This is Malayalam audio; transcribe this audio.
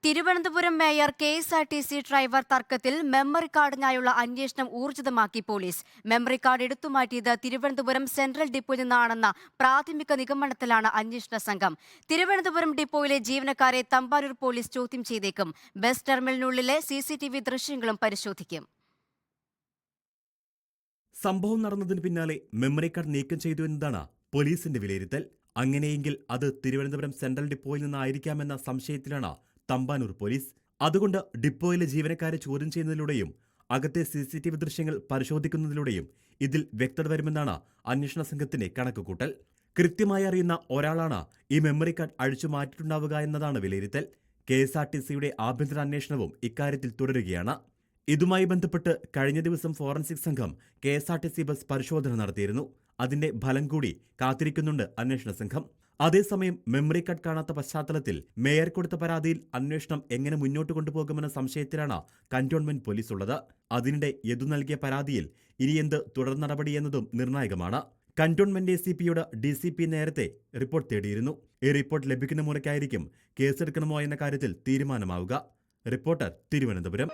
തിരുവനന്തപുരം മേയർ KSRTC ഡ്രൈവർ തർക്കത്തിൽ മെമ്മറി കാർഡിനായുള്ള അന്വേഷണം ഊർജിതമാക്കി പോലീസ്. മെമ്മറി കാർഡ് എടുത്തുമാറ്റിയത് തിരുവനന്തപുരം സെൻട്രൽ ഡിപ്പോയിൽ നിന്നാണെന്ന പ്രാഥമിക നിഗമനത്തിലാണ് അന്വേഷണ സംഘം. തിരുവനന്തപുരം ഡിപ്പോയിലെ ജീവനക്കാരെ തമ്പാനൂർ പോലീസ് ചോദ്യം ചെയ്തേക്കും. ബസ് ടെർമിനലിനുള്ളിലെ CCTV ദൃശ്യങ്ങളും പരിശോധിക്കും. സംഭവം നടന്നതിന് പിന്നാലെ മെമ്മറി കാർഡ് നീക്കം ചെയ്തു എന്നതാണ് പോലീസിന്റെ വിലയിരുത്തൽ. അങ്ങനെയെങ്കിൽ അത് തിരുവനന്തപുരം സെൻട്രൽ ഡിപ്പോയിൽ നിന്നായിരിക്കാമെന്ന സംശയത്തിലാണ് തമ്പാനൂർ പോലീസ്. അതുകൊണ്ട് ഡിപ്പോയിലെ ജീവനക്കാരെ ചോദ്യം ചെയ്യുന്നതിലൂടെയും അകത്തെ CCTV ദൃശ്യങ്ങൾ പരിശോധിക്കുന്നതിലൂടെയും ഇതിൽ വ്യക്തത വരുമെന്നാണ് അന്വേഷണ സംഘത്തിന്റെ കണക്കുകൂട്ടൽ. കൃത്യമായി അറിയുന്ന ഒരാളാണ് ഈ മെമ്മറി കാർഡ് അഴിച്ചു മാറ്റിയിട്ടുണ്ടാവുക എന്നതാണ് വിലയിരുത്തൽ. KSRTCയുടെ ആഭ്യന്തര അന്വേഷണവും ഇക്കാര്യത്തിൽ തുടരുകയാണ്. ഇതുമായി ബന്ധപ്പെട്ട് കഴിഞ്ഞ ദിവസം ഫോറൻസിക് സംഘം KSRTC ബസ് പരിശോധന നടത്തിയിരുന്നു. അതിന്റെ ഫലം കൂടി കാത്തിരിക്കുന്നുണ്ട് അന്വേഷണ സംഘം. അതേസമയം മെമ്മറി കാർഡ് കാണാത്ത പശ്ചാത്തലത്തിൽ മേയർ കൊടുത്ത പരാതിയിൽ അന്വേഷണം എങ്ങനെ മുന്നോട്ട് കൊണ്ടുപോകുമെന്ന സംശയത്തിലാണ് കന്റോൺമെന്റ് പോലീസ് ഉള്ളത്. അതിനിടെ യദു നൽകിയ പരാതിയിൽ ഇനി എന്ത് തുടർ നടപടി എന്നതും നിർണായകമാണ്. കന്റോൺമെന്റ് ACPയോട് DCP നേരത്തെ റിപ്പോർട്ട് തേടിയിരുന്നു. ഈ റിപ്പോർട്ട് ലഭിക്കുന്ന മുറയ്ക്കായിരിക്കും കേസെടുക്കണമോ എന്ന കാര്യത്തിൽ തീരുമാനമാവുക. റിപ്പോർട്ടർ, തിരുവനന്തപുരം.